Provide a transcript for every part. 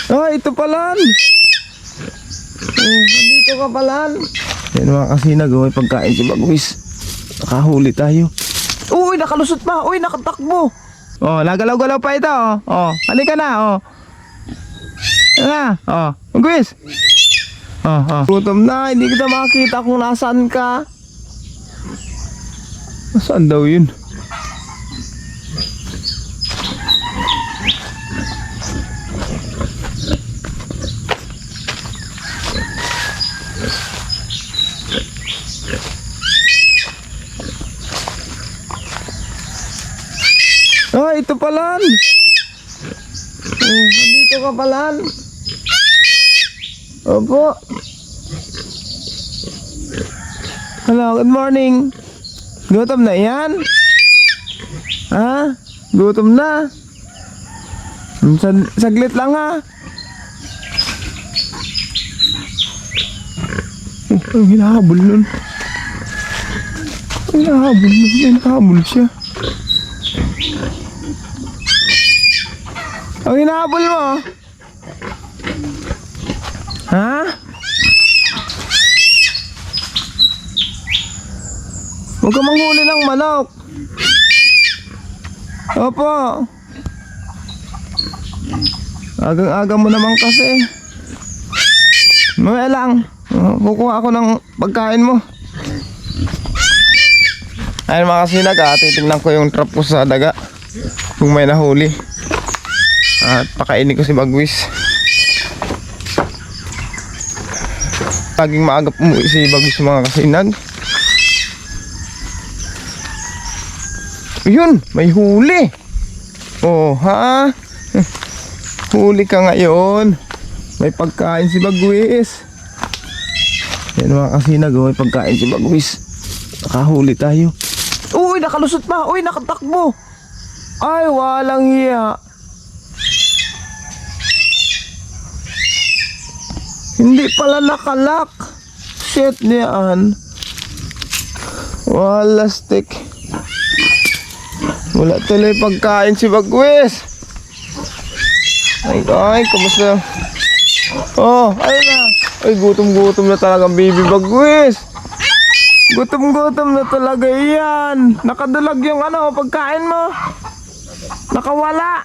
Ah, ito palan. Dito ka palan. Yan mga kasinag, may pagkain si Bagwis. Nakahuli tayo. Uy, nakalusot pa. Uy, nakatakbo. Oh, nagalaw-galaw pa ito. Oh, halika na. Oh. Yan na. Oh, Bagwis. Gutom na. Hindi kita makakita kung nasaan ka. Nasaan daw yun? Ah, ito palan. Dito ka palan. Opo. Hello, good morning. Gutom na yan? Ha? Gutom na? Saglit lang ha. Ang hinahabol nun. Ang hinahabol nun. Hinahabol siya. Ang hinahabol mo? Ha? Huwag ka manghuli ng manok. Opo. Agang-aga mo naman kasi. Mamaya lang. Kukuha ako ng pagkain mo. Ayun mga kasinag, titignan ko yung trap ko sa daga kung may nahuli. At pakainin ko si Bagwis. Laging maagap umuwi si Bagwis mga kasinag. Yun, may huli. Oh, ha? Huli ka ngayon. May pagkain si Bagwis. Yan mga kasinag, may pagkain si Bagwis. Nakahuli tayo. Uy, nakalusot pa. Uy, nakatakbo. Ay, walang hiya. Hindi pala nakalak. Shit niyan. Wala stick. Wala tuloy pagkain si Bagwis. Ay, kumusta? Oh, ayun na. Ay, gutom-gutom na talaga baby Bagwis. Gutom-gutom na talaga yan. Nakadulag yung pagkain mo. Nakawala.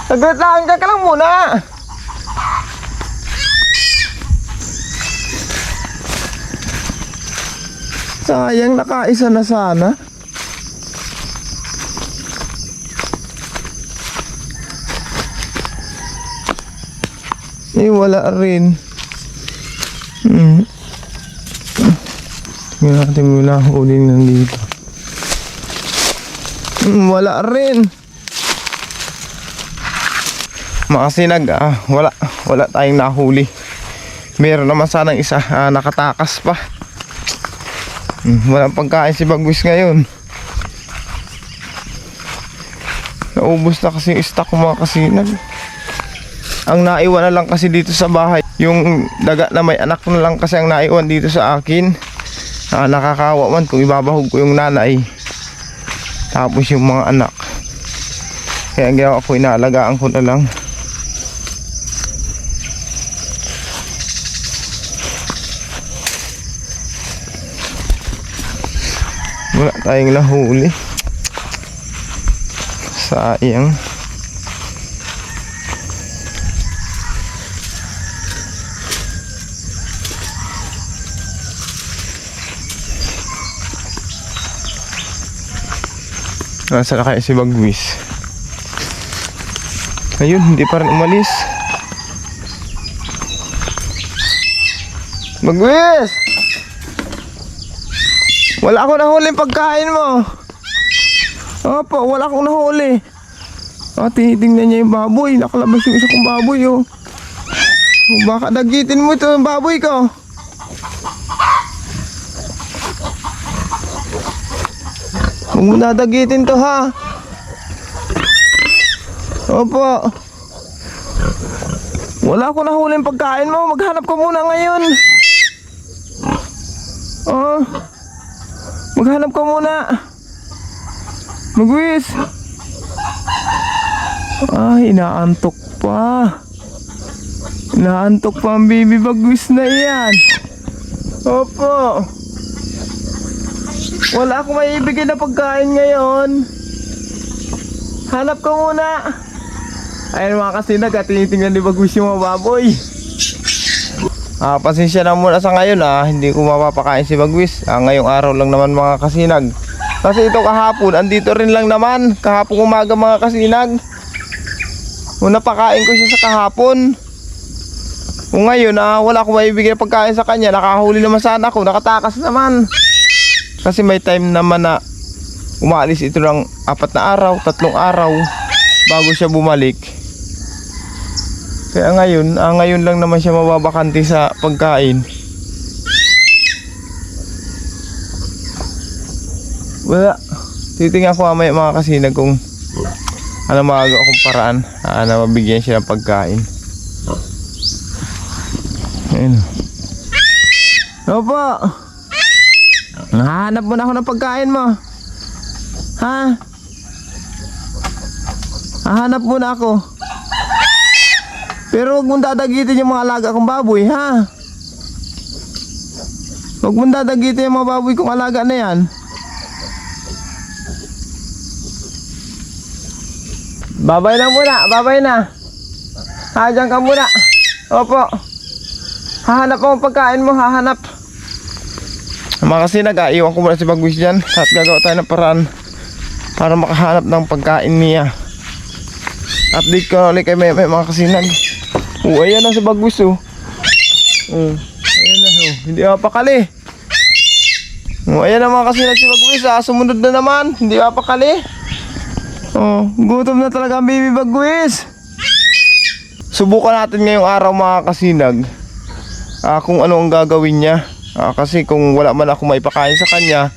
Saglit lang, ka lang muna. Sayang, nakaisa na sana. Wala rin. Tingnan natin muna huling nandito. Wala rin. Makasinag, wala tayong nahuli. Meron naman sanang isa nakatakas pa. Walang pagkain si Bagwis ngayon. Naubos na kasi yung stock ko mga kasinag. Ang naiwan na lang kasi dito sa bahay, yung daga na may anak na lang kasi ang naiwan dito sa akin. Nakakawa man kung ibabahog ko yung nanay, tapos yung mga anak. Kaya ang ginawa ko, inaalagaan ko na lang. Wala tayong nahuli. Sayang. Nasa na kaya si Bagwis? Ayun, hindi pa rin umalis. Bagwis! Wala akong nahuli pagkain mo. Opo, wala akong nahuli. Tinitingnan niya yung baboy. Nakalabas yung isa kong baboy, oh. Baka dagitin mo ito yung baboy ko. Huwag mo nadagitin to, ha. Opo. Wala akong nahuli yung pagkain mo. Maghanap ko muna ngayon. Oh. Maghanap ka muna. Bagwis. Ay, inaantok pa. Inaantok pa ang baby bagwis na yan. Opo. Wala akong maibigay na pagkain ngayon. Hanap ka muna. Ayun mga kasinag, tinitingnan ni bagwis yung mga baboy. Pasensya na muna sa ngayon hindi ko mapapakain si bagwis. Ngayong araw lang naman mga kasinag. Kasi ito kahapon, andito rin lang naman. Kahapon umaga mga kasinag. Una pakain ko siya sa kahapon. Kung ngayon wala akong maibigay pagkain sa kanya, nakahuli naman sana ako, nakatakas naman. Kasi may time naman na umaalis ito ng 4 na araw, 3 araw bago siya bumalik. Kaya ngayon lang naman siya mababakante sa pagkain. Wala. Titingnan ko mamaya mga kasinag kung ano magawa akong paraan na mabigyan siya ng pagkain. Ayun. Opo. Nahanap mo na ako ng pagkain mo. Ha? Hahanap mo na ako. Pero huwag mong dadagitin yung mga alaga kong baboy, ha? Huwag mong dadagitin yung mga baboy kong alaga na yan. Babay na muna, babay na. Diyan ka muna. Opo. Hahanap mo ang pagkain mo, hahanap. Kasi nag-aiwan ko muna si bagwis dyan. At gagawa tayo ng paraan para makahanap ng pagkain niya. Update ko ulit kay may mga kasinag. Ayan na si bagwis ayan na hindi mapakali. Ayan na mga kasinag si bagwis sumunod na naman, hindi mapakali. Gutom na talaga ang baby bagwis. Subukan natin ngayong araw mga kasinag kung ano ang gagawin niya. Kasi kung wala man ako maipakain sa kanya,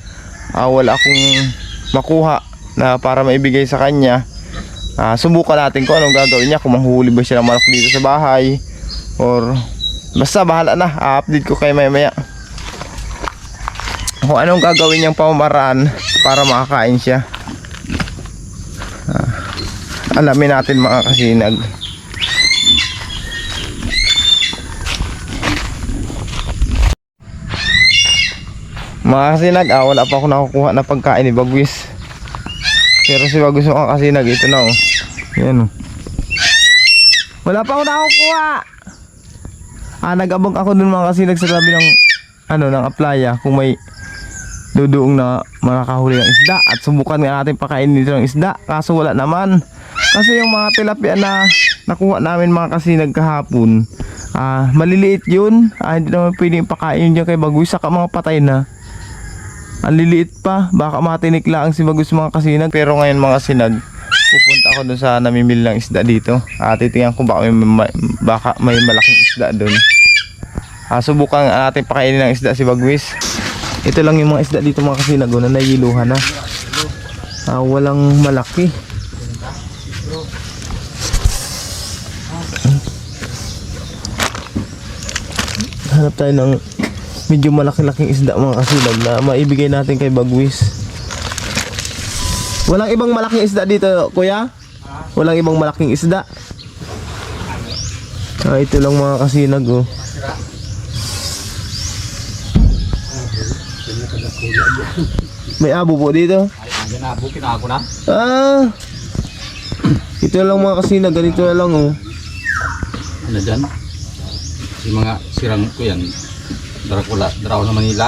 wala akong makuha na para maibigay sa kanya, subukan natin kung anong gagawin niya. Kung manghuhuli ba siya ng manok dito sa bahay, or basta bahala na. Update ko kayo maya kung anong gagawin niyang pamamaraan para makakain siya. Alamin natin mga kasinag. Mga kasinag, wala pa ako nakukuha na pagkain ni bagwis. Pero si bagwis mga kasinag, ito na yan wala pa ako nakukuha. Nag-abang ako dun mga kasinag sa tabi ng ng aplaya kung may duduong na makakahuli ng isda, at subukan nga natin pakainin dito ng isda. Kaso wala naman. Kasi yung mga tilapia na nakuha namin mga kasinag kahapon, maliliit yun. Hindi naman pwedeng pakainin dyan kay bagwis, saka mga patay na. Ang liliit pa, baka matinikla ang si bagwis mga kasinag. Pero ngayon mga sinag, pupunta ako dun sa namimili ng isda dito. Titingnan ko baka may malaking isda dun. Subukan natin pakainin ng isda si bagwis. Ito lang yung mga isda dito mga kasinag na nayiluhan na. Walang malaki. Hanap tayo ng medyo malaki-laking isda mga kasinag na maibigay natin kay bagwis. Walang ibang malaking isda dito kuya? Walang ibang malaking isda? Ito lang mga kasinag May abo po dito? Yan abo, kinako na. Ito lang mga kasinag, ganito na lang Ano dyan? Yung mga sirang ko yan. Daraw na Manila.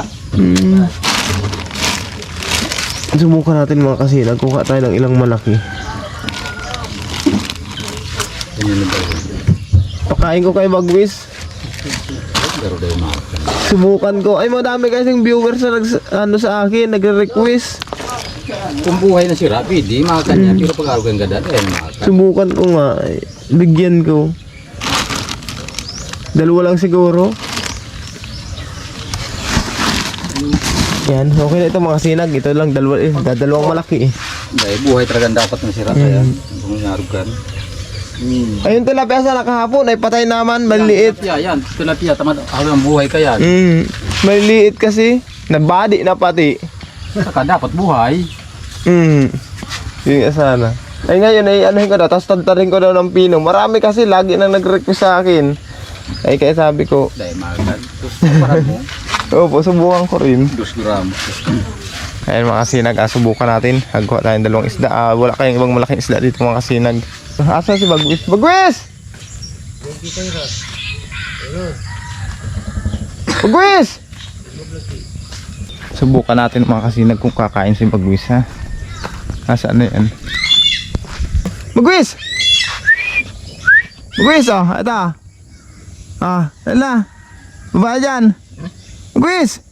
Subukan natin mga kasinag, kuha tayo ng ilang malaki. Ganyan na daw. Pakain ko kay bagwis. Pero daw na. Subukan ko. Ay, madami kasing viewers na sa akin, nagre-request. Kung buhay na sira, pwede, mga kanya. Pero pag araw kang gada, ay mga Subukan ko nga, bigyan ko. Dalawa lang siguro. Yan, okay na ito mga sinag. Ito lang, dalawang malaki Dahil buhay talagang dapat na sira. Kaya, kung narugan. Ayun tilapia sa nakahapon ay patay naman, maliliit. Yan, tilapia, tamad ang buhay ka yan. Maliliit kasi, nabadi na pati. Saka dapat buhay. Yun nga sana. Ay ngayon ay anuhin ko daw, tapos tantarin ko daw ng pino. Marami kasi lagi nang nag-request sa akin. Ay kaya sabi ko, Dahil maagad. Gusto parang mo. opo, subukan ko rin. 2 gramos. Ayan mga kasinag, subukan natin. Hagkuha tayong dalawang isda. Wala kayong ibang malaking isda dito mga kasinag. Asa si Bagwis? Bagwis! Bagwis! Subukan natin mga kasinag kung kakain si Bagwis ha. Nasaan na yan? Bagwis! Bagwis oh, ito. Hala. Baba dyan. Bagwis!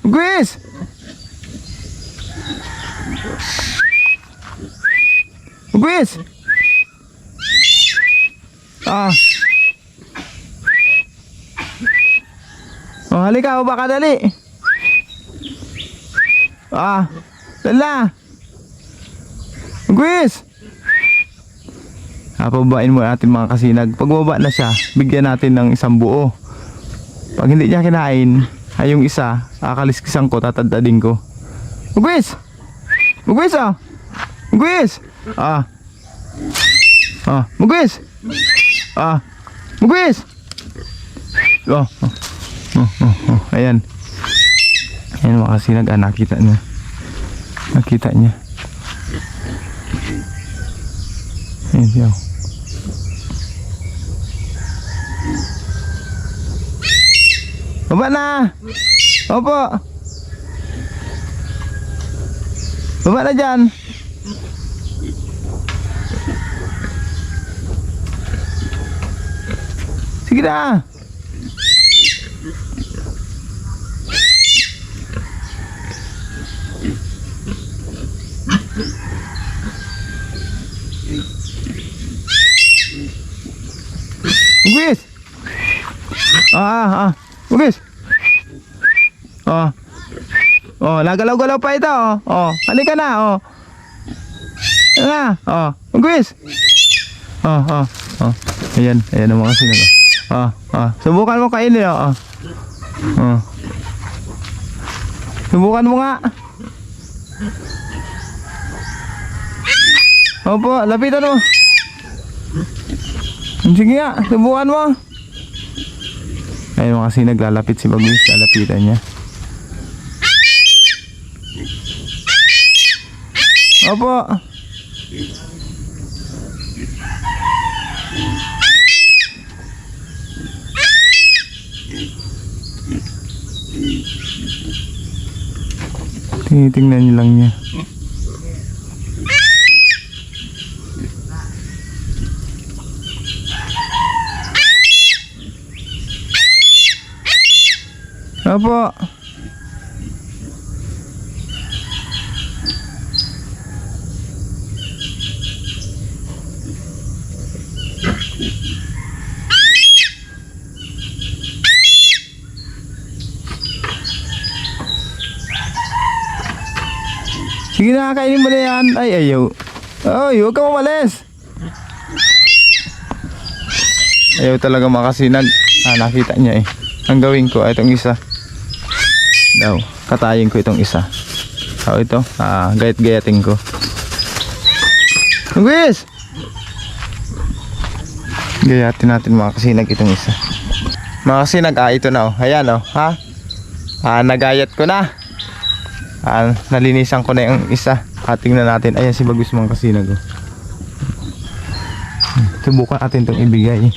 Bagwis! Bagwis! Halika, baba ka dali. Dala. Bagwis! Pababain mo natin mga kasinag. Pag baba na siya, bigyan natin ng isang buo. Pag hindi niya kinain, ay yung isa, akaliskisan ko, tatadadin ko. Bagwis! Bagwis oh! Bagwis! Bagwis! Bagwis! Ayan. Ayan mga kasinag, nakita niya. Nakita niya. Ayan siya. Baba na! Opo! Baba na dyan! Sige na! Bagwis! Bagwis! Nagalaw-galaw pa ito halika na Bagwis! Ayan ang mga sinag subukan mo kainin subukan mo nga. Opo, lapitan mo. Sige nga, subukan mo. Ayun mga kasi naglalapit si Bagwis, lalapitan niya. Opo. Tinitingnan niyo lang niya. Opo. Sige na, kainin mo na yan. Ay, ayaw. Ay, huwag ka umalis. Ayaw talaga makasinag. Nakita niya eh. Ang gawin ko, itong isa. Daw, katayin ko itong isa. Ito, gayat-gayatin ko. Bagwis! Gayatin natin mga kasinag itong isa. Mga kasinag, ito na Ayan nagayat ko na. Nalinisan ko na yung isa. Tingnan natin. Ayan si Bagwis mga kasinag Subukan natin itong ibigay.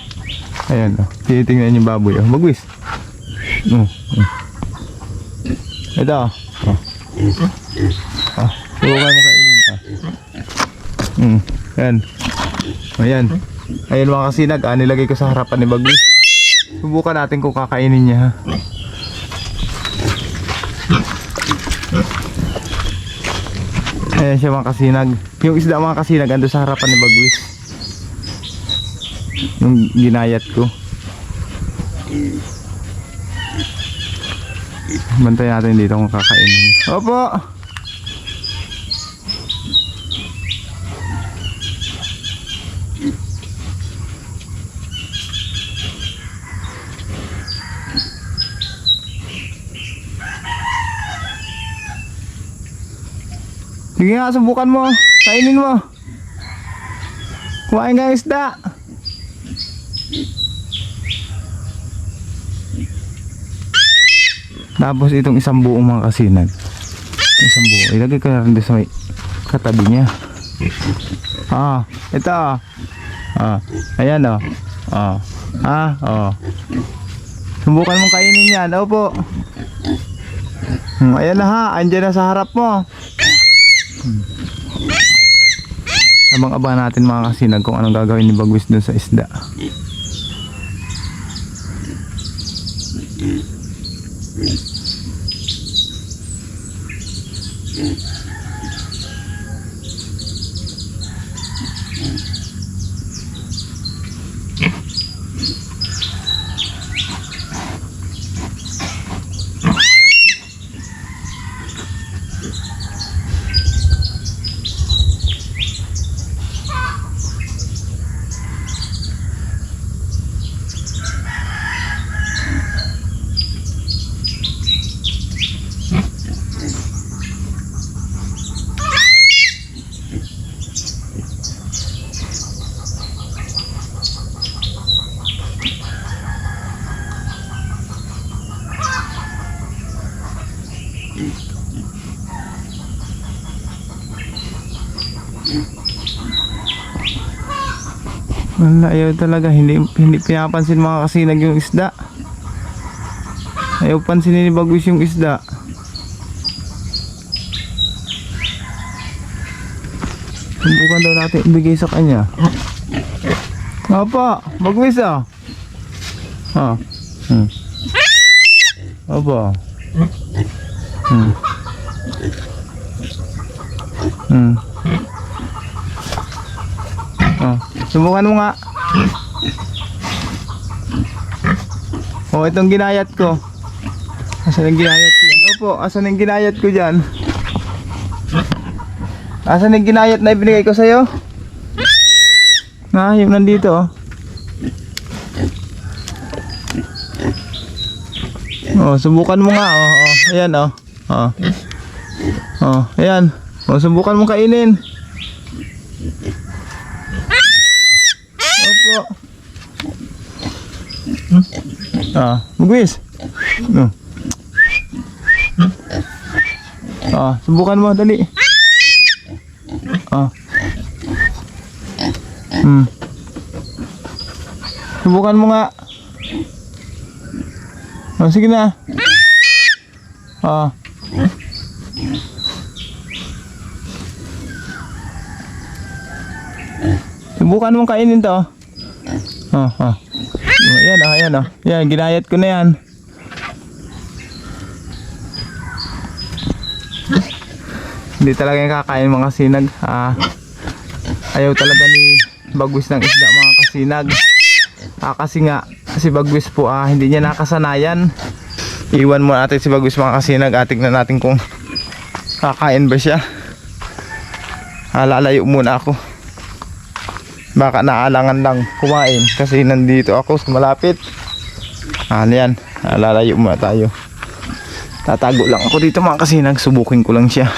Ayan tinitingnan yung baboy Bagwis. Ito subukan mo kainin Ayan mga kasinag nilagay ko sa harapan ni Bagwis. Subukan natin kung kakainin niya Ayan siya mga kasinag. Yung isda mga kasinag ando sa harapan ni Bagwis. Yung ginayat ko. Bantayan natin dito kung kakainin niya. Opo! Sige nga, subukan mo. Kainin mo. Kumain ka ng isda. Tapos itong isang buong mga kasinag. Isang buo. Ilagay ko na rin doon sa may katabi niya. Ito ayan subukan mong kainin yan. Opo. Ayan na ha. Andyan na sa harap mo. Abang-aba natin mga kasinag kung anong gagawin ni Bagwis dun sa isda. Wala, ayaw talaga. Hindi pinapansin mga kasinag yung isda. Ayaw pansinin ni Bagwis yung isda. Subukan daw natin ibigay sa kanya. Apa, Bagwis Apa. Subukan mo nga. Itong ginayat ko. Asan ang ginayat ko yan? Opo, asan ang ginayat ko dyan? Asan ang ginayat na ibinigay ko sa'yo? Yung nandito subukan mo nga. Ayan ayan. Subukan mo kainin. Opo. Bagwis. Subukan mo, dali. Subukan mo nga. Sige na. Subukan mong kainin to. Ayan. Yan, ginayat ko na yan. Hindi talaga yung kakain mga kasinag. Ayaw talaga ni Bagwis ng isda mga kasinag. Kasi nga, si Bagwis po hindi niya nakasanayan. Iwan mo natin si Bagwis mga kasinag. Tignan natin kung kakain ba siya. Lalayo muna ako. Baka naalangan lang kumain kasi nandito ako sa malapit. Yan, lalayo muna tayo. Tatago lang ako dito mga kasinag. Subukin ko lang siya.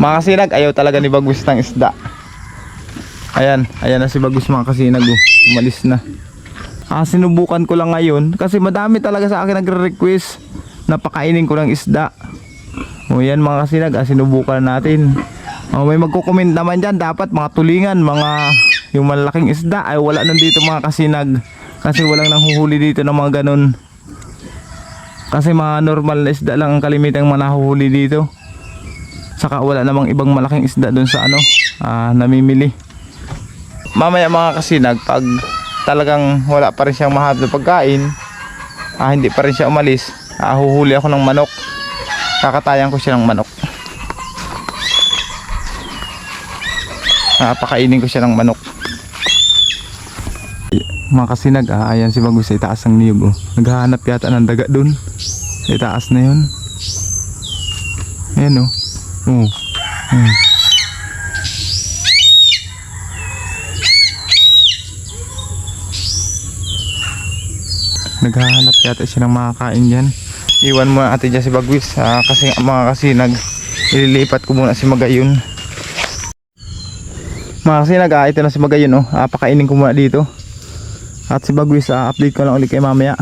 Mga kasinag, ayaw talaga ni Bagus ng isda. Ayan, ayan na si Bagus mga kasinag, oh. Umalis na. Sinubukan ko lang ngayon kasi madami talaga sa akin nagre-request na pakainin ko ng isda. O yan mga kasinag, sinubukan natin. May magko-comment naman dyan, dapat mga tulingan, mga yung malaking isda ay wala nandito mga kasinag. Kasi walang nanghuhuli dito ng mga ganun. Kasi mga normal na isda lang ang kalimitang mga nahuhuli dito. Saka wala namang ibang malaking isda dun sa namimili. Mamaya mga kasinag, pag talagang wala pa rin siyang mahal na pagkain, hindi pa rin siya umalis, huhuli ako ng manok. Kakatayan ko siya ng manok. Pakainin ko siya ng manok. Mga kasinag, ayan si Bagus sa itaas ng niyog, oh. Naghahanap yata ng daga dun sa itaas na yun. Ayan, oh. Naghahanap yata siya ng makakain dyan. Iwan mo natin dyan si Bagus, kasi mga kasinag, ililipat ko muna si Magayon. Mga kasinag, ito na si Magayon, oh. Pakainin ko muna dito. At si Bagus, update ko lang ulit kay mamaya.